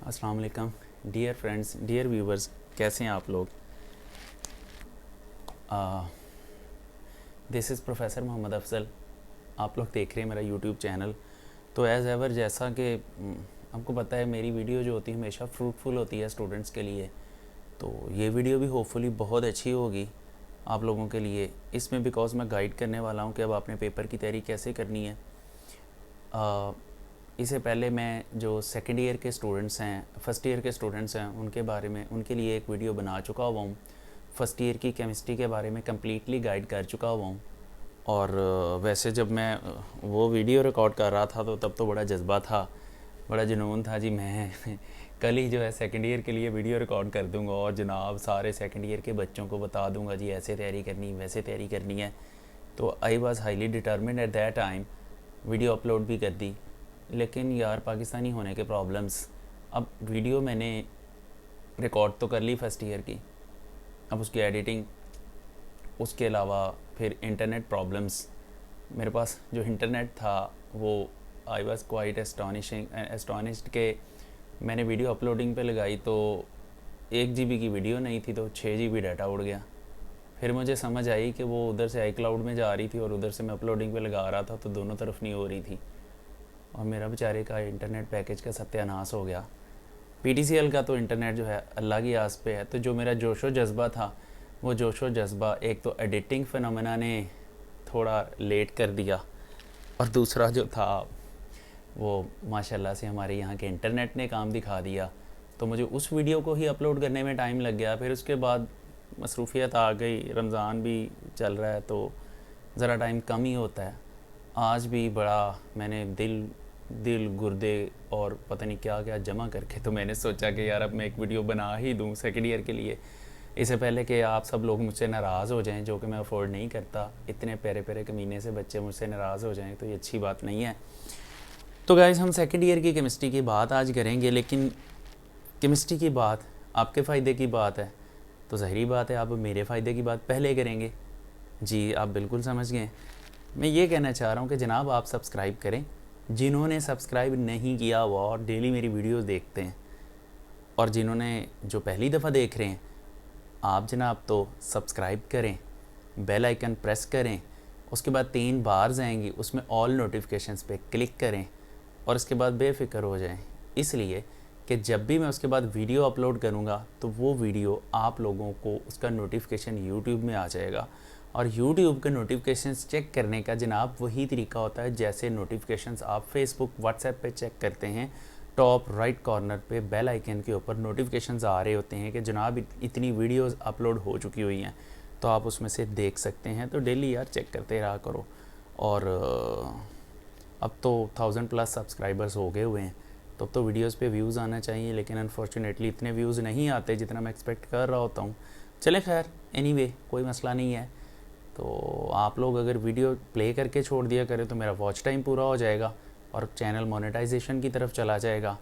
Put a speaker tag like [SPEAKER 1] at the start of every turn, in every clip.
[SPEAKER 1] अस्सलाम वालेकुम dear friends, dear viewers, कैसे हैं आप लोग। This is professor Mohammad Afzal. आप लोग देख रहे हैं मेरा यूट्यूब चैनल। तो एज़ एवर जैसा कि आपको पता है मेरी वीडियो जो होती है हमेशा फ्रूटफुल होती है स्टूडेंट्स के लिए। तो ये वीडियो भी होपफुली बहुत अच्छी होगी आप लोगों के लिए। इसमें बिकॉज मैं गाइड करने वाला हूँ कि अब आपने पेपर की तैयारी कैसे करनी है। इससे पहले मैं जो सेकेंड ईयर के स्टूडेंट्स हैं, फ़र्स्ट ईयर के स्टूडेंट्स हैं, उनके बारे में उनके लिए एक वीडियो बना चुका हुआ हूँ। फ़र्स्ट ईयर की केमिस्ट्री के बारे में कम्प्लीटली गाइड कर चुका हुआ हूँ। और वैसे जब मैं वो वीडियो रिकॉर्ड कर रहा था तो तब तो बड़ा जज्बा था, बड़ा जुनून था जी। मैं कल ही जो है सेकेंड ईयर के लिए वीडियो रिकॉर्ड कर दूंगा और जनाब सारे सेकेंड ईयर के बच्चों को बता दूंगा जी ऐसे तैयारी करनी, वैसे तैयारी करनी है। तो I was highly determined at that time. Video upload भी कर दी, लेकिन यार पाकिस्तानी होने के प्रॉब्लम्स। अब वीडियो मैंने रिकॉर्ड तो कर ली फ़र्स्ट ईयर की, अब उसकी एडिटिंग, उसके अलावा फिर इंटरनेट प्रॉब्लम्स। मेरे पास जो इंटरनेट था वो आई वॉज क्वाइट एस्टॉनिश्ड के मैंने वीडियो अपलोडिंग पे लगाई तो 1 GB की वीडियो नहीं थी तो 6 GB डाटा उड़ गया। फिर मुझे समझ आई कि वो उधर से iCloud में जा रही थी और उधर से मैं अपलोडिंग पे लगा रहा था, तो दोनों तरफ नहीं हो रही थी और मेरा बेचारे का इंटरनेट पैकेज का सत्यानाश हो गया। PTCL का तो इंटरनेट जो है अल्लाह की आस पे है। तो जो मेरा जोशो जज्बा था वो जोशो जज्बा एक तो एडिटिंग फिनोमेना ने थोड़ा लेट कर दिया, और दूसरा जो था वो माशाल्लाह से हमारे यहाँ के इंटरनेट ने काम दिखा दिया। तो मुझे उस वीडियो को ही अपलोड करने में टाइम लग गया। फिर उसके बाद मसरूफियत आ गई, रमज़ान भी चल रहा है तो ज़रा टाइम कम ही होता है। आज भी बड़ा मैंने दिल गुर्दे और पता नहीं क्या क्या जमा करके तो मैंने सोचा कि यार अब मैं एक वीडियो बना ही दूँ सेकेंड ईयर के लिए, इससे पहले कि आप सब लोग मुझसे नाराज़ हो जाएं, जो कि मैं अफोर्ड नहीं करता। इतने प्यारे प्यारे कमीने से बच्चे मुझसे नाराज़ हो जाएं तो ये अच्छी बात नहीं है। तो गाइज़ हम सेकेंड ईयर की केमिस्ट्री की बात आज करेंगे, लेकिन केमिस्ट्री की बात आपके फ़ायदे की बात है तो ज़ाहिरी बात है आप मेरे फ़ायदे की बात पहले करेंगे। जी आप बिल्कुल समझ गए। मैं ये कहना चाह रहा हूँ कि जनाब आप सब्सक्राइब करें। जिन्होंने सब्सक्राइब नहीं किया हुआ और डेली मेरी वीडियोस देखते हैं, और जिन्होंने जो पहली दफ़ा देख रहे हैं, आप जनाब तो सब्सक्राइब करें, बेल आइकन प्रेस करें, उसके बाद 3 बार्स आएंगी उसमें ऑल नोटिफिकेशंस पे क्लिक करें और उसके बाद बेफिक्र हो जाएं, इसलिए कि जब भी मैं उसके बाद वीडियो अपलोड करूँगा तो वो वीडियो आप लोगों को उसका नोटिफिकेशन यूट्यूब में आ जाएगा। और यूट्यूब के नोटिफिकेशंस चेक करने का जनाब वही तरीका होता है जैसे नोटिफिकेशंस आप फेसबुक व्हाट्सएप पे चेक करते हैं। टॉप राइट कॉर्नर पे बेल आइकन के ऊपर नोटिफिकेशंस आ रहे होते हैं कि जनाब इतनी वीडियोस अपलोड हो चुकी हुई हैं, तो आप उसमें से देख सकते हैं। तो डेली यार चेक करते रहा करो। और अब तो 1000+ सब्सक्राइबर्स हो गए हुए हैं, तो अब तो वीडियोस पे व्यूज़ आना चाहिए, लेकिन अनफॉर्चुनेटली इतने व्यूज़ नहीं आते जितना मैं एक्सपेक्ट कर रहा होता हूँ। चले खैर, एनीवे कोई मसला नहीं है। तो आप लोग अगर वीडियो प्ले करके छोड़ दिया करें तो मेरा वॉच टाइम पूरा हो जाएगा और चैनल मोनेटाइजेशन की तरफ चला जाएगा।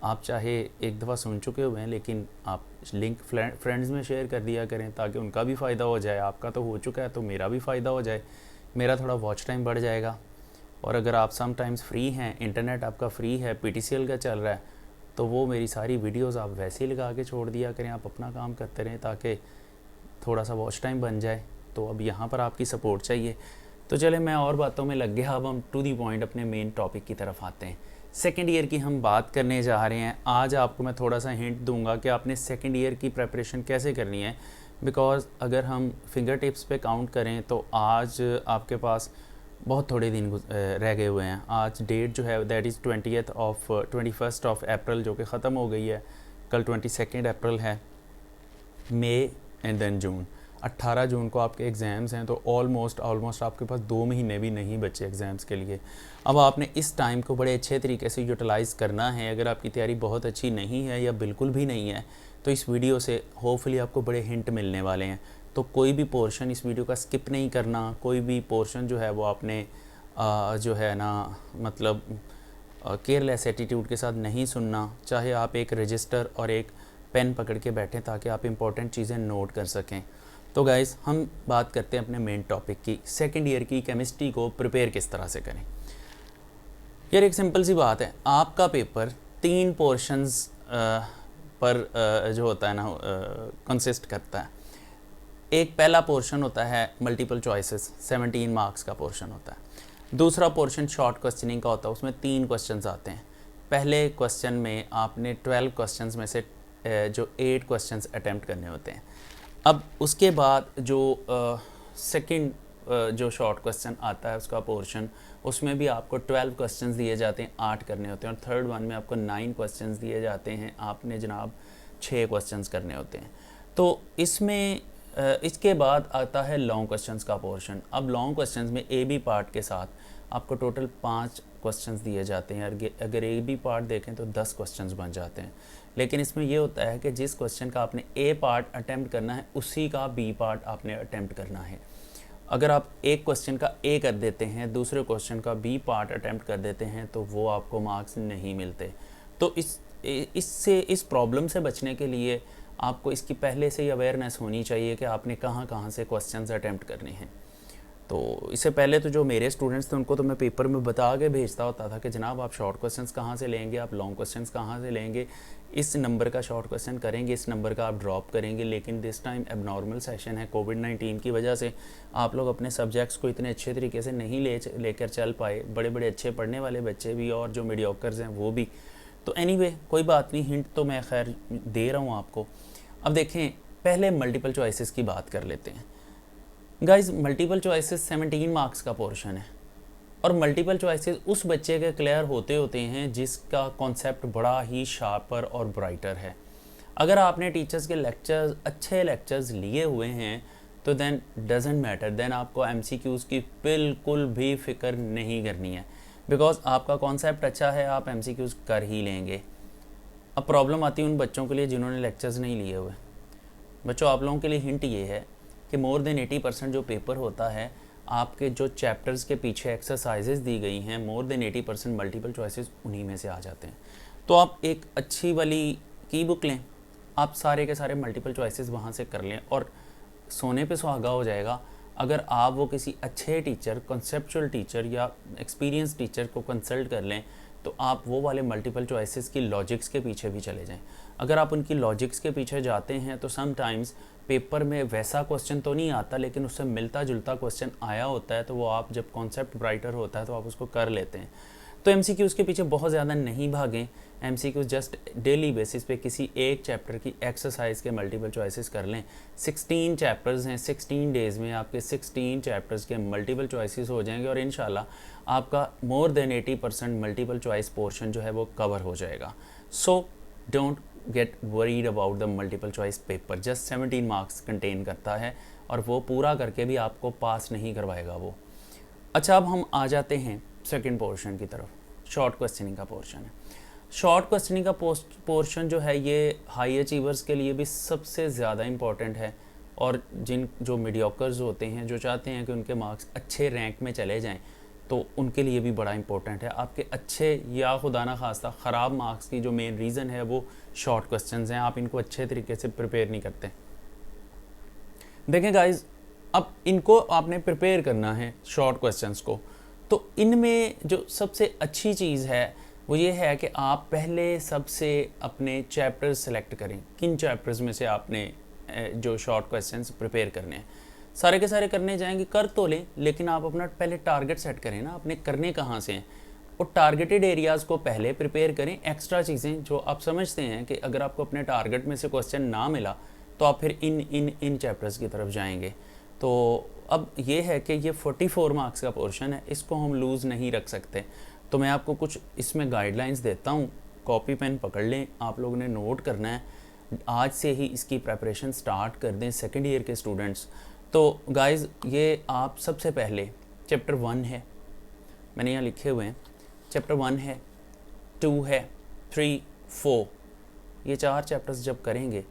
[SPEAKER 1] आप चाहे एक दफ़ा सुन चुके हुए हैं, लेकिन आप लिंक फ्रेंड्स में शेयर कर दिया करें ताकि उनका भी फ़ायदा हो जाए। आपका तो हो चुका है तो मेरा भी फ़ायदा हो जाए, मेरा थोड़ा वॉच टाइम बढ़ जाएगा। और अगर आप समटाइम्स फ्री हैं, इंटरनेट आपका फ्री है, PTCL का चल रहा है, तो वो मेरी सारी वीडियोस आप वैसे ही लगा के छोड़ दिया करें। आप अपना काम करते रहें ताकि थोड़ा सा वॉच टाइम बन जाए। तो अब यहाँ पर आपकी सपोर्ट चाहिए। तो चले मैं और बातों में लग गया, अब हम टू दी पॉइंट अपने मेन टॉपिक की तरफ आते हैं। सेकेंड ईयर की हम बात करने जा रहे हैं। आज आपको मैं थोड़ा सा हिंट दूंगा कि आपने सेकेंड ईयर की प्रेपरेशन कैसे करनी है। बिकॉज़ अगर हम फिंगर टिप्स पे काउंट करें तो आज आपके पास बहुत थोड़े दिन रह गए हुए हैं। आज डेट जो है दैट इज़ 21 अप्रैल जो कि ख़त्म हो गई है। कल 22 अप्रैल है। मई एंड देन जून, 18 जून को आपके एग्ज़ाम्स हैं। तो ऑलमोस्ट आपके पास 2 महीने भी नहीं बचे एग्ज़ाम्स के लिए। अब आपने इस टाइम को बड़े अच्छे तरीके से यूटिलाइज़ करना है। अगर आपकी तैयारी बहुत अच्छी नहीं है या बिल्कुल भी नहीं है तो इस वीडियो से होपफुली आपको बड़े हिंट मिलने वाले हैं। तो कोई भी पोर्शन इस वीडियो का स्किप नहीं करना। कोई भी पोर्शन जो है वो आपने जो है ना मतलब केयरलेस एटीट्यूड के साथ नहीं सुनना। चाहे आप एक रजिस्टर और एक पेन पकड़ के बैठें ताकि आप इंपॉर्टेंट चीज़ें नोट कर सकें। तो गाइस हम बात करते हैं अपने मेन टॉपिक की, सेकेंड ईयर की केमिस्ट्री को प्रिपेयर किस तरह से करें। यार एक सिंपल सी बात है, आपका पेपर 3 पोर्शंस पर जो होता है ना कंसिस्ट करता है। एक पहला पोर्शन होता है मल्टीपल चॉइसेस, 17 मार्क्स का पोर्शन होता है। दूसरा पोर्शन शॉर्ट क्वेश्चनिंग का होता है, उसमें 3 क्वेश्चंस आते हैं। पहले क्वेश्चन में आपने 12 क्वेश्चंस में से जो 8 क्वेश्चंस अटैम्प्ट करने होते हैं। अब उसके बाद जो सेकंड जो शॉर्ट क्वेश्चन आता है उसका पोर्शन, उसमें भी आपको 12 क्वेश्चंस दिए जाते हैं, 8 करने होते हैं। और थर्ड वन में आपको 9 क्वेश्चंस दिए जाते हैं, आपने जनाब 6 क्वेश्चंस करने होते हैं। तो इसमें इसके बाद आता है लॉन्ग क्वेश्चंस का पोर्शन। अब लॉन्ग क्वेश्चंस में ए बी पार्ट के साथ आपको टोटल 5 क्वेश्चंस दिए जाते हैं। अगर ए बी पार्ट देखें तो 10 क्वेश्चंस बन जाते हैं। लेकिन इसमें ये होता है कि जिस क्वेश्चन का आपने ए पार्ट अटैम्प्ट करना है उसी का बी पार्ट आपने अटैम्प्ट करना है। अगर आप एक क्वेश्चन का ए कर देते हैं, दूसरे क्वेश्चन का बी पार्ट अटैम्प्ट कर देते हैं, तो वो आपको मार्क्स नहीं मिलते। तो इस प्रॉब्लम से बचने के लिए आपको इसकी पहले से ही अवेयरनेस होनी चाहिए कि आपने कहाँ कहाँ से क्वेश्चंस अटैम्प्ट करने हैं। तो इससे पहले तो जो मेरे स्टूडेंट्स थे उनको तो मैं पेपर में बता के भेजता होता था कि जनाब आप शॉर्ट क्वेश्चंस कहाँ से लेंगे, आप लॉन्ग क्वेश्चंस कहाँ से लेंगे, इस नंबर का शॉर्ट क्वेश्चन करेंगे, इस नंबर का आप ड्रॉप करेंगे। लेकिन दिस टाइम एबनॉर्मल सेशन है, कोविड-19 की वजह से आप लोग अपने सब्जेक्ट्स को इतने अच्छे तरीके से नहीं लेकर चल पाए, बड़े बड़े अच्छे पढ़ने वाले बच्चे भी और जो मीडियोकर्स हैं वो भी। तो एनीवे कोई बात नहीं, हिंट तो मैं खैर दे रहा हूँ आपको। अब देखें, पहले मल्टीपल चॉइसेस की बात कर लेते हैं। गाइज, मल्टीपल चॉइसेस 17 मार्क्स का पोर्शन है और मल्टीपल चॉइसेस उस बच्चे के क्लियर होते हैं जिसका कॉन्सेप्ट बड़ा ही शार्पर और ब्राइटर है। अगर आपने टीचर्स के लेक्चर्स, अच्छे लेक्चर्स लिए हुए हैं तो देन डजेंट मैटर, देन आपको MCQs की बिल्कुल भी फिक्र नहीं करनी है, बिकॉज आपका कॉन्सेप्ट अच्छा है, आप MCQs कर ही लेंगे। अब प्रॉब्लम आती है उन बच्चों के लिए जिन्होंने लेक्चर्स नहीं लिए हुए। बच्चों, आप लोगों के लिए हिंट ये है कि मोर देन 80% जो पेपर होता है, आपके जो चैप्टर्स के पीछे एक्सरसाइजेज दी गई हैं, मोर देन 80% मल्टीपल चॉइसेस उन्हीं में से आ जाते हैं। तो आप एक अच्छी वाली की बुक लें, आप सारे के सारे मल्टीपल चॉइसेस वहाँ से कर लें और सोने पे सुहागा हो जाएगा। अगर आप वो किसी अच्छे टीचर, कॉन्सेप्चुअल टीचर या एक्सपीरियंस टीचर को कंसल्ट कर लें तो आप वो वाले मल्टीपल चॉइसेस की लॉजिक्स के पीछे भी चले जाएं। अगर आप उनकी लॉजिक्स के पीछे जाते हैं तो समटाइम्स पेपर में वैसा क्वेश्चन तो नहीं आता, लेकिन उससे मिलता जुलता क्वेश्चन आया होता है, तो वो आप जब कॉन्सेप्ट ब्राइटर होता है तो आप उसको कर लेते हैं। तो MCQs के पीछे बहुत ज़्यादा नहीं भागें। MCQs जस्ट डेली बेसिस पे किसी एक चैप्टर की एक्सरसाइज के मल्टीपल चॉइसेस कर लें। 16 चैप्टर्स हैं, 16 डेज़ में आपके 16 चैप्टर्स के मल्टीपल चॉइसेस हो जाएंगे और इंशाल्लाह आपका more than 80% multiple choice portion जो है वो कवर हो जाएगा। So don't get worried about the multiple choice paper, just 17 marks contain करता है और वो पूरा करके भी आपको पास नहीं करवाएगा वो। अच्छा, अब हम आ जाते हैं सेकंड पोर्शन की तरफ, शॉर्ट क्वेश्चनिंग का पोर्शन है। शॉर्ट क्वेश्चनिंग का पोर्शन जो है ये हाई अचीवर्स के लिए भी सबसे ज़्यादा इम्पॉर्टेंट है और जो मीडियोकर्स होते हैं, जो चाहते हैं कि उनके मार्क्स अच्छे रैंक में चले जाएं, तो उनके लिए भी बड़ा इंपॉर्टेंट है। आपके अच्छे या खुदा ना खास्ता ख़राब मार्क्स की जो मेन रीज़न है वो शॉर्ट क्वेश्चंस हैं, आप इनको अच्छे तरीके से प्रिपेयर नहीं करते। देखें गाइज, अब इनको आपने प्रिपेयर करना है शॉर्ट क्वेश्चंस को, तो इनमें जो सबसे अच्छी चीज़ है वो ये है कि आप पहले सबसे अपने चैप्टर्स सेलेक्ट करें। किन चैप्टर्स में से आपने जो शॉर्ट क्वेश्चंस प्रिपेयर करने हैं, सारे के सारे करने जाएंगे, कर तो लें, लेकिन आप अपना पहले टारगेट सेट करें ना, अपने करने कहाँ से हैं, और टारगेटेड एरियाज़ को पहले प्रिपेयर करें। एक्स्ट्रा चीज़ें जो आप समझते हैं कि अगर आपको अपने टारगेट में से क्वेश्चन ना मिला तो आप फिर इन चैप्टर्स की तरफ जाएंगे। तो अब ये है कि ये 44 मार्क्स का पोर्शन है, इसको हम लूज़ नहीं रख सकते। तो मैं आपको कुछ इसमें गाइडलाइंस देता हूँ, कॉपी पेन पकड़ लें, आप लोगों ने नोट करना है, आज से ही इसकी प्रेपरेशन स्टार्ट कर दें सेकेंड ईयर के स्टूडेंट्स। तो गाइज़, ये आप सबसे पहले चैप्टर 1 है, मैंने यहाँ लिखे हुए हैं, चैप्टर 1 है, 2 है, 3, 4, ये 4 चैप्टर्स जब करेंगे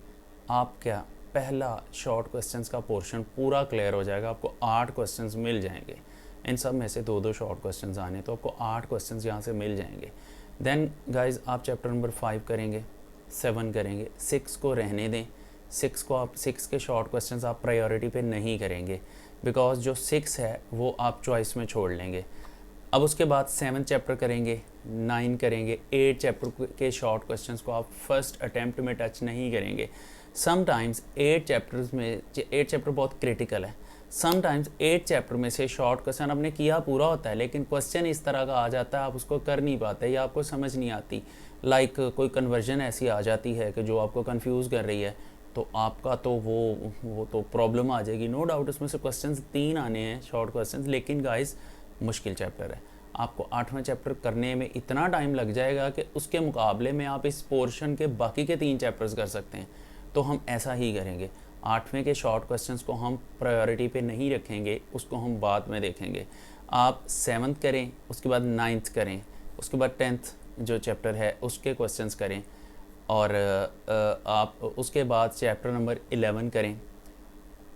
[SPEAKER 1] आप क्या पहला शॉर्ट क्वेश्चंस का पोर्शन पूरा क्लियर हो जाएगा। आपको 8 क्वेश्चंस मिल जाएंगे, इन सब में से 2-2 शॉर्ट क्वेश्चंस आने, तो आपको 8 क्वेश्चंस यहाँ से मिल जाएंगे। देन गाइज, आप चैप्टर नंबर 5 करेंगे, 7 करेंगे, 6 को रहने दें। 6 के शॉर्ट क्वेश्चंस आप प्रायोरिटी पे नहीं करेंगे, बिकॉज जो 6 है वो आप चॉइस में छोड़ लेंगे। अब उसके बाद 7 चैप्टर करेंगे, 9 करेंगे, 8 चैप्टर के शॉर्ट क्वेश्चंस को आप फर्स्ट अटेम्प्ट में टच नहीं करेंगे। समटाइम्स 8 चैप्टर बहुत क्रिटिकल है। समटाइम्स 8 चैप्टर में से शॉर्ट क्वेश्चन आपने किया पूरा होता है, लेकिन क्वेश्चन इस तरह का आ जाता है आप उसको कर नहीं पाते या आपको समझ नहीं आती। लाइक कोई कन्वर्जन ऐसी आ जाती है कि जो आपको कंफ्यूज कर रही है, तो आपका तो वो तो प्रॉब्लम आ जाएगी। नो डाउट उसमें से क्वेश्चंस 3 आने हैं शॉर्ट क्वेश्चंस, लेकिन गाइस मुश्किल चैप्टर है। आपको 8वां चैप्टर करने में इतना टाइम लग जाएगा कि उसके मुकाबले में आप इस पोर्शन के बाकी के 3 चैप्टर्स कर सकते हैं। तो हम ऐसा ही करेंगे, 8वें के शॉर्ट क्वेश्चंस को हम प्रायोरिटी पे नहीं रखेंगे, उसको हम बाद में देखेंगे। आप 7th करें, उसके बाद 9th करें, उसके बाद 10th जो चैप्टर है उसके क्वेश्चंस करें, और आप उसके बाद चैप्टर नंबर 11 करें,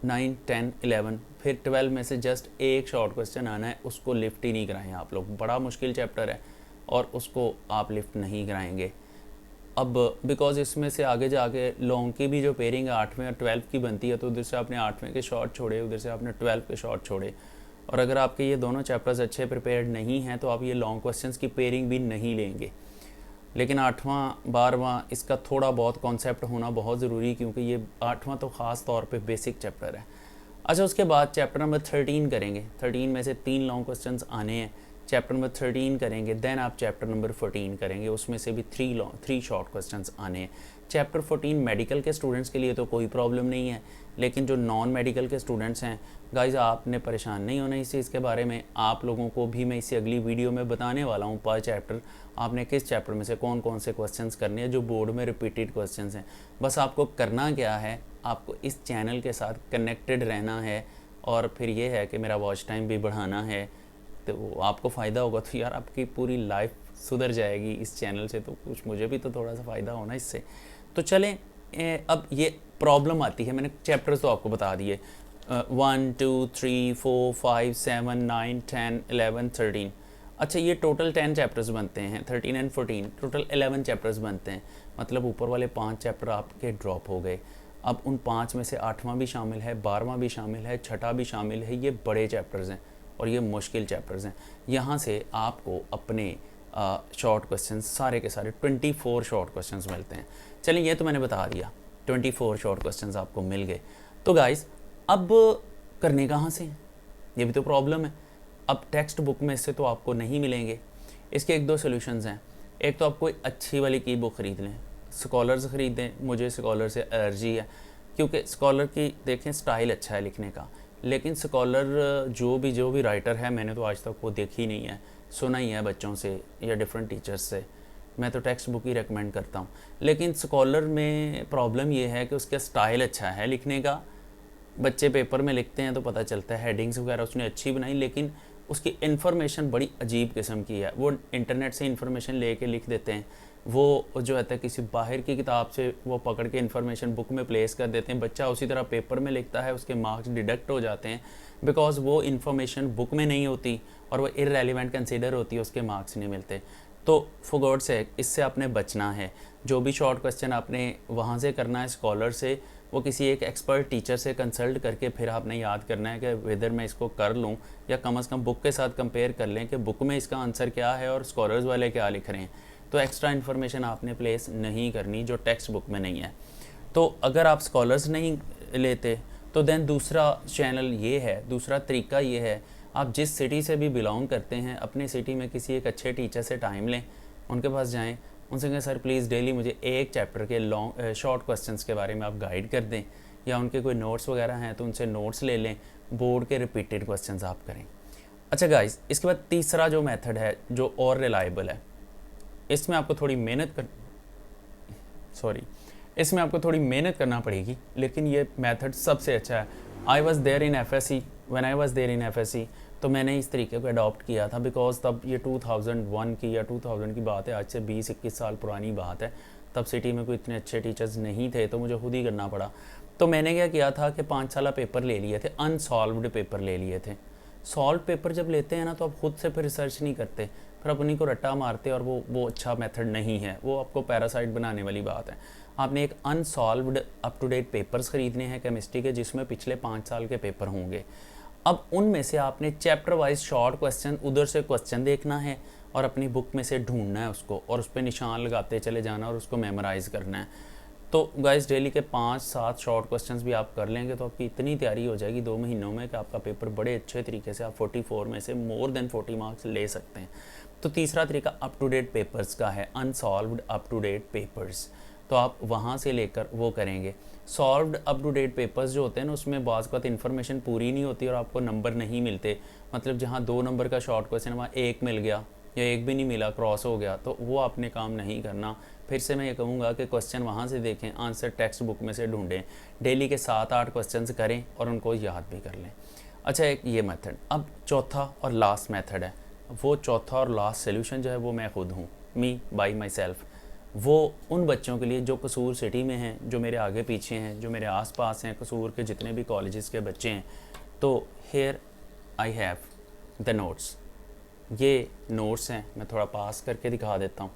[SPEAKER 1] 9, 10, 11, फिर 12 में से जस्ट एक शॉर्ट क्वेश्चन आना है, उसको लिफ्ट ही नहीं कराएं आप लोग। बड़ा मुश्किल चैप्टर है और उसको आप लिफ्ट नहीं कराएंगे। अब बिकॉज इसमें से आगे जाके लॉन्ग की भी जो पेयरिंग है 8वें और 12 की बनती है, तो उधर से आपने 8वें के शॉर्ट छोड़े, उधर से आपने 12 के शॉर्ट छोड़े, और अगर आपके ये दोनों चैप्टर्स अच्छे प्रिपेयर्ड नहीं हैं तो आप ये लॉन्ग क्वेश्चंस की पेयरिंग भी नहीं लेंगे। लेकिन 8वां 12वां इसका थोड़ा बहुत कॉन्सेप्ट होना बहुत ज़रूरी, क्योंकि ये 8वां तो ख़ास तौर पे बेसिक चैप्टर है। अच्छा, उसके बाद चैप्टर नंबर 13 करेंगे। 13 में से 3 लॉन्ग क्वेश्चंस आने हैं, चैप्टर नंबर 13 करेंगे। देन आप चैप्टर नंबर 14 करेंगे, उसमें से भी 3 शॉर्ट क्वेश्चंस आने हैं। चैप्टर 14 मेडिकल के स्टूडेंट्स के लिए तो कोई प्रॉब्लम नहीं है, लेकिन जो नॉन मेडिकल के स्टूडेंट्स हैं गाइज, आपने परेशान नहीं होना इस चीज़ के बारे में। आप लोगों को भी मैं इसी अगली वीडियो में बताने वाला हूँ पर चैप्टर आपने किस चैप्टर में से कौन कौन से क्वेश्चंस करने हैं जो बोर्ड में रिपीटेड क्वेश्चंस हैं। बस आपको करना क्या है, आपको इस चैनल के साथ कनेक्टेड रहना है, और फिर ये है कि मेरा वॉच टाइम भी बढ़ाना है, तो आपको फ़ायदा होगा तो यार आपकी पूरी लाइफ सुधर जाएगी इस चैनल से, तो कुछ मुझे भी तो थोड़ा सा फ़ायदा होना इससे। तो चलें, अब ये प्रॉब्लम आती है, मैंने चैप्टर्स तो आपको बता दिए, 1, 2, 3, 4, 5, 7, 9, 10, 11, 13। अच्छा, ये टोटल 10 चैप्टर्स बनते हैं, 13 एंड 14 टोटल 11 चैप्टर्स बनते हैं। मतलब ऊपर वाले 5 चैप्टर आपके ड्रॉप हो गए। अब उन 5 में से 8वां भी शामिल है, 12वां भी शामिल है, 6ठा भी शामिल है। ये बड़े चैप्टर्स हैं और ये मुश्किल चैप्टर्स हैं। यहाँ से आपको अपने शॉर्ट क्वेश्चन सारे के सारे 24 शॉर्ट क्वेश्चंस मिलते हैं। चलिए, ये तो मैंने बता दिया, 24 शॉर्ट क्वेश्चंस आपको मिल गए। तो गाइस, अब करने कहाँ से, ये भी तो प्रॉब्लम है। अब टेक्स्ट बुक में से तो आपको नहीं मिलेंगे, इसके 1-2 सोल्यूशंस हैं। एक तो आप कोई अच्छी वाली की बुक ख़रीद लें, स्कॉलर्स ख़रीदें। मुझे स्कॉलर से एलर्जी है, क्योंकि स्कॉलर की देखें स्टाइल अच्छा है लिखने का, लेकिन स्कॉलर जो भी राइटर है मैंने तो आज तक वो देखी नहीं है, सुना ही है बच्चों से या डिफरेंट टीचर्स से। मैं तो टेक्स्ट बुक ही रेकमेंड करता हूँ। लेकिन स्कॉलर में प्रॉब्लम ये है कि उसका स्टाइल अच्छा है लिखने का। बच्चे पेपर में लिखते हैं तो पता चलता है हेडिंग्स वगैरह उसने अच्छी बनाई, लेकिन उसकी इन्फॉर्मेशन बड़ी अजीब किस्म की है। वो इंटरनेट से इन्फॉर्मेशन लेके लिख देते हैं, वो जो है किसी बाहर की किताब से वो पकड़ के इन्फॉर्मेशन बुक में प्लेस कर देते हैं। बच्चा उसी तरह पेपर में लिखता है, उसके मार्क्स डिडक्ट हो जाते हैं, बिकॉज वो इन्फॉर्मेशन बुक में नहीं होती और वो इररेलेवेंट कंसीडर होती है, उसके मार्क्स नहीं मिलते। तो फॉर गॉड सेक इससे आपने बचना है। जो भी शॉर्ट क्वेश्चन आपने वहाँ से करना है स्कॉलर से, वो किसी एक एक्सपर्ट टीचर से कंसल्ट करके फिर आपने याद करना है कि वेदर मैं इसको कर लूँ, या कम से कम बुक के साथ कंपेयर कर लें कि बुक में इसका आंसर क्या है और स्कॉलर्स वाले क्या लिख रहे हैं। तो एक्स्ट्रा इन्फॉर्मेशन आपने प्लेस नहीं करनी जो टेक्स्ट बुक में नहीं है। तो अगर आप स्कॉलर्स नहीं लेते तो देन दूसरा चैनल ये है, दूसरा तरीका ये है, आप जिस सिटी से भी बिलोंग करते हैं अपनी सिटी में किसी एक अच्छे टीचर से टाइम लें, उनके पास जाएं, उनसे कहें सर प्लीज़ डेली मुझे एक चैप्टर के शॉर्ट क्वेश्चंस के बारे में आप गाइड कर दें, या उनके कोई नोट्स वगैरह हैं तो उनसे नोट्स ले लें, बोर्ड के रिपीटेड क्वेश्चंस आप करें। अच्छा गाइस, इसके बाद तीसरा जो मेथड है जो और रिलायबल है, इसमें आपको थोड़ी मेहनत करना पड़ेगी, लेकिन ये मेथड सबसे अच्छा है। I was there in FSC, तो मैंने इस तरीके को अडॉप्ट किया था, बिकॉज तब ये 2001 की या 2000 की बात है, आज से 20-21 साल पुरानी बात है। तब सिटी में कोई इतने अच्छे टीचर्स नहीं थे, तो मुझे खुद ही करना पड़ा। तो मैंने क्या किया था कि 5 साल पेपर ले लिए थे, अनसॉल्व्ड पेपर ले लिए थे। सॉल्व पेपर जब लेते हैं ना, तो आप खुद से फिर रिसर्च नहीं करते, फिर अपनी को रट्टा मारते, और वो अच्छा मेथड नहीं है, वो आपको पैरासाइट बनाने वाली बात है। आपने एक unsolved up to date papers ख़रीदने हैं केमिस्ट्री के, जिसमें पिछले 5 साल के पेपर होंगे। अब उनमें से आपने चैप्टर वाइज शॉर्ट क्वेश्चन, उधर से क्वेश्चन देखना है और अपनी बुक में से ढूंढना है उसको और उस पर निशान लगाते चले जाना और उसको मेमोराइज़ करना है। तो गाइस डेली के 5-7 शॉर्ट क्वेश्चंस भी आप कर लेंगे तो आपकी इतनी तैयारी हो जाएगी 2 महीनों में कि आपका पेपर बड़े अच्छे तरीके से आप 44 में से मोर देन 40 मार्क्स ले सकते हैं। तो तीसरा तरीका अप टू डेट पेपर्स का है, unsolved up to date papers. तो आप वहाँ से लेकर वो करेंगे। Solved up to date papers जो होते हैं ना, उसमें बाज़ वक़्त इन्फॉर्मेशन पूरी नहीं होती और आपको नंबर नहीं मिलते। मतलब जहाँ 2 नंबर का शॉर्ट क्वेश्चन वहाँ 1 मिल गया या 1 भी नहीं मिला, क्रॉस हो गया, तो वो आपने काम नहीं करना। फिर से मैं ये कहूँगा कि क्वेश्चन वहाँ से देखें, आंसर टेक्स्ट बुक में से ढूंढें, डेली के 7-8 क्वेश्चंस करें और उनको याद भी कर लें। अच्छा, एक ये मेथड। अब चौथा और लास्ट मेथड है, वो चौथा और लास्ट सोल्यूशन जो है वो मैं खुद हूँ, मी बाई माई सेल्फ। वो उन बच्चों के लिए जो कसूर सिटी में हैं, जो मेरे आगे पीछे हैं, जो मेरे आसपास हैं, कसूर के जितने भी कॉलेजेस के बच्चे हैं। तो here I have the notes. ये नोट्स हैं, मैं थोड़ा पास करके दिखा देता हूँ।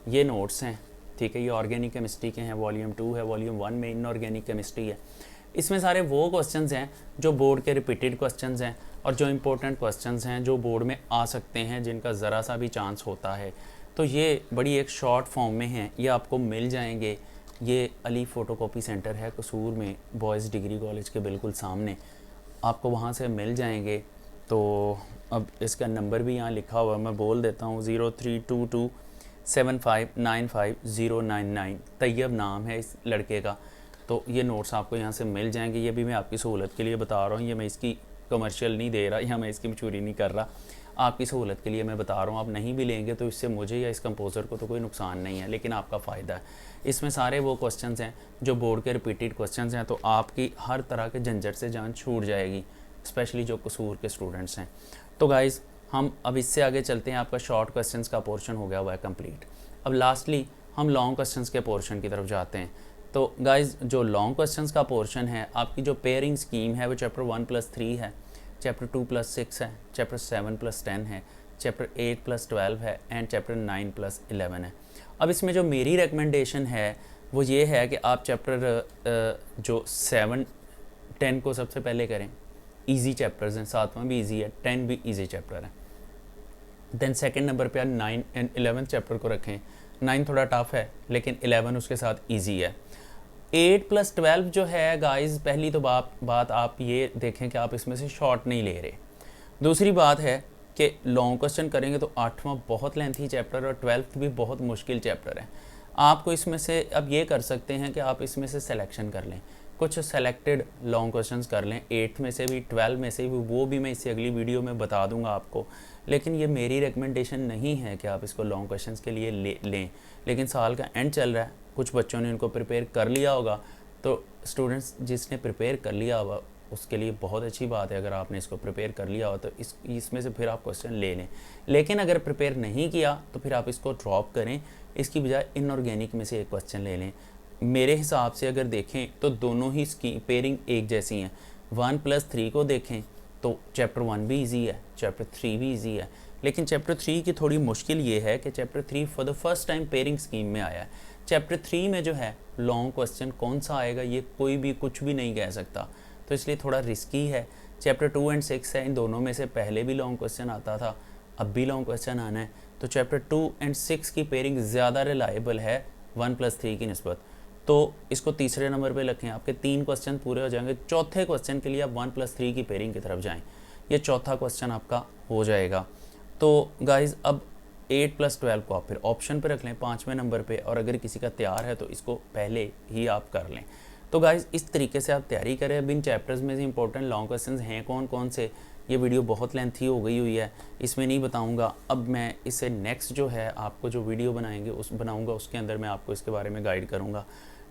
[SPEAKER 1] ये नोट्स हैं, ठीक है। ये ऑर्गेनिक केमिस्ट्री के हैं, वॉल्यूम 2 है, वॉल्यूम 1 में इनऑर्गेनिक केमिस्ट्री है। इसमें सारे वो क्वेश्चंस हैं जो बोर्ड के रिपीटेड क्वेश्चंस हैं और जो इम्पोर्टेंट क्वेश्चंस हैं जो बोर्ड में आ सकते हैं, जिनका ज़रा सा भी चांस होता है। तो ये बड़ी एक शॉर्ट फॉर्म में हैं, ये आपको मिल जाएंगे। ये अली फ़ोटोकॉपी सेंटर है कसूर में, बॉयज़ डिग्री कॉलेज के बिल्कुल सामने, आपको वहाँ से मिल जाएंगे। तो अब इसका नंबर भी यहाँ लिखा हुआ है, मैं बोल देता हूँ, 03227595 तैयब नाम है इस लड़के का। तो ये नोट्स आपको यहाँ से मिल जाएंगे। ये भी मैं आपकी सहूलत के लिए बता रहा हूँ, ये मैं इसकी कमर्शियल नहीं दे रहा या मैं इसकी मशहूरी नहीं कर रहा, आपकी सहूलत के लिए मैं बता रहा हूँ। आप नहीं भी लेंगे तो इससे मुझे या इस कंपोज़र को तो कोई नुकसान नहीं है, लेकिन आपका फ़ायदा है। इसमें सारे वो क्वेश्चंस हैं जो बोर्ड के रिपीटेड क्वेश्चंस हैं, तो आपकी हर तरह के झंझट से जान छूट जाएगी, स्पेशली जो कसूर के स्टूडेंट्स हैं। तो गाइज़ हम अब इससे आगे चलते हैं। आपका शॉर्ट क्वेश्चंस का पोर्शन हो गया हुआ है कंप्लीट। अब लास्टली हम लॉन्ग क्वेश्चंस के पोर्शन की तरफ जाते हैं। तो गाइज़ जो लॉन्ग क्वेश्चंस का पोर्शन है, आपकी जो पेयरिंग स्कीम है वो चैप्टर 1+3 है, चैप्टर 2+6 है, चैप्टर 7+10 है, चैप्टर 8+12 है एंड चैप्टर 9+11 है। अब इसमें जो मेरी रिकमेंडेशन है वो ये है कि आप चैप्टर जो 7-10 को सबसे पहले करें। इजी चैप्टर्स हैं, 7वां भी इजी है, 10 भी इजी चैप्टर है। देन सेकंड नंबर पे 9 एंड 11 चैप्टर को रखें। 9 थोड़ा टफ है लेकिन 11 उसके साथ इजी है। 8+12 जो है गाइस, पहली तो बात आप ये देखें कि आप इसमें से शॉर्ट नहीं ले रहे। दूसरी बात है कि लॉन्ग क्वेश्चन करेंगे तो 8वां बहुत लेंथी चैप्टर और 12th भी बहुत मुश्किल चैप्टर है। आपको इसमें से अब ये कर सकते हैं कि आप इसमें से सिलेक्शन कर लें, कुछ सेलेक्टेड लॉन्ग क्वेश्चंस कर लें, 8 में से भी 12 में से भी, वो भी मैं इससे अगली वीडियो में बता दूंगा आपको। लेकिन ये मेरी रिकमेंडेशन नहीं है कि आप इसको लॉन्ग क्वेश्चंस के लिए लें। लेकिन साल का एंड चल रहा है, कुछ बच्चों ने उनको प्रिपेयर कर लिया होगा, तो स्टूडेंट्स जिसने प्रिपेयर कर लिया होगा उसके लिए बहुत अच्छी बात है। अगर आपने इसको प्रिपेयर कर लिया हो तो इसमें से फिर आप क्वेश्चन ले लें। लेकिन अगर प्रिपेयर नहीं किया तो फिर आप इसको ड्रॉप करें, इसकी बजाय इनऑर्गेनिक में से एक क्वेश्चन ले लें। मेरे हिसाब से अगर देखें तो दोनों ही पेयरिंग एक जैसी हैं। 1+3 को देखें तो चैप्टर 1 भी इजी है, चैप्टर 3 भी इजी है, लेकिन चैप्टर 3 की थोड़ी मुश्किल ये है कि chapter 3 for the first time pairing scheme में आया है। चैप्टर 3 में जो है लॉन्ग क्वेश्चन कौन सा आएगा ये कोई भी कुछ भी नहीं कह सकता, तो इसलिए थोड़ा रिस्की है। चैप्टर 2 एंड 6 है, इन दोनों में से पहले भी लॉन्ग क्वेश्चन आता था, अब भी लॉन्ग क्वेश्चन आना है। तो चैप्टर 2 एंड 6 की पेयरिंग ज़्यादा रिलायबल है 1+3 की निस्बत, तो इसको तीसरे नंबर पे रखें। आपके 3 क्वेश्चन पूरे हो जाएंगे। चौथे क्वेश्चन के लिए आप 1+3 की पेयरिंग की तरफ जाएं, ये चौथा क्वेश्चन आपका हो जाएगा। तो गाइज़ अब 8+12 को आप फिर ऑप्शन पे रख लें 5वें नंबर पे, और अगर किसी का तैयार है तो इसको पहले ही आप कर लें। तो गाइज़ इस तरीके से आप तैयारी करें। अब इन चैप्टर्स में से इंपॉर्टेंट लॉन्ग क्वेश्चन हैं कौन कौन से, ये वीडियो बहुत लेंथी हो गई हुई है, इसमें नहीं बताऊंगा। अब मैं इससे नेक्स्ट जो है आपको जो वीडियो बनाऊंगा उसके अंदर मैं आपको इसके बारे में गाइड करूंगा।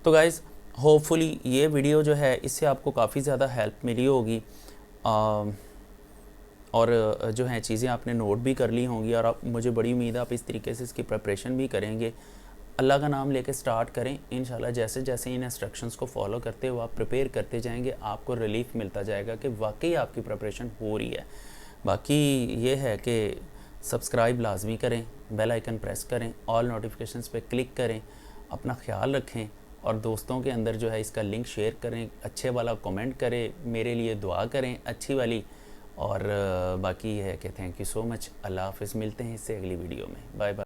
[SPEAKER 1] तो गाइज़ होपफुली ये वीडियो जो है इससे आपको काफ़ी ज़्यादा हेल्प मिली होगी, और जो है चीज़ें आपने नोट भी कर ली होंगी, और आप मुझे बड़ी उम्मीद है आप इस तरीके से इसकी प्रिपरेशन भी करेंगे। अल्लाह का नाम लेके स्टार्ट करें, इंशाल्लाह जैसे जैसे इन इंस्ट्रक्शंस को फॉलो करते हुए आप प्रिपेयर करते जाएंगे, आपको रिलीफ मिलता जाएगा कि वाकई आपकी प्रिपरेशन हो रही है। बाकी ये है कि सब्सक्राइब लाजमी करें, बेल आइकन प्रेस करें, ऑल नोटिफिकेशंस पे क्लिक करें, अपना ख्याल रखें और दोस्तों के अंदर जो है इसका लिंक शेयर करें, अच्छे वाला कमेंट करें, मेरे लिए दुआ करें अच्छी वाली, और बाकी ये है कि थैंक यू सो मच। अल्लाह हाफ़िज़, मिलते हैं इससे अगली वीडियो में। Bye bye.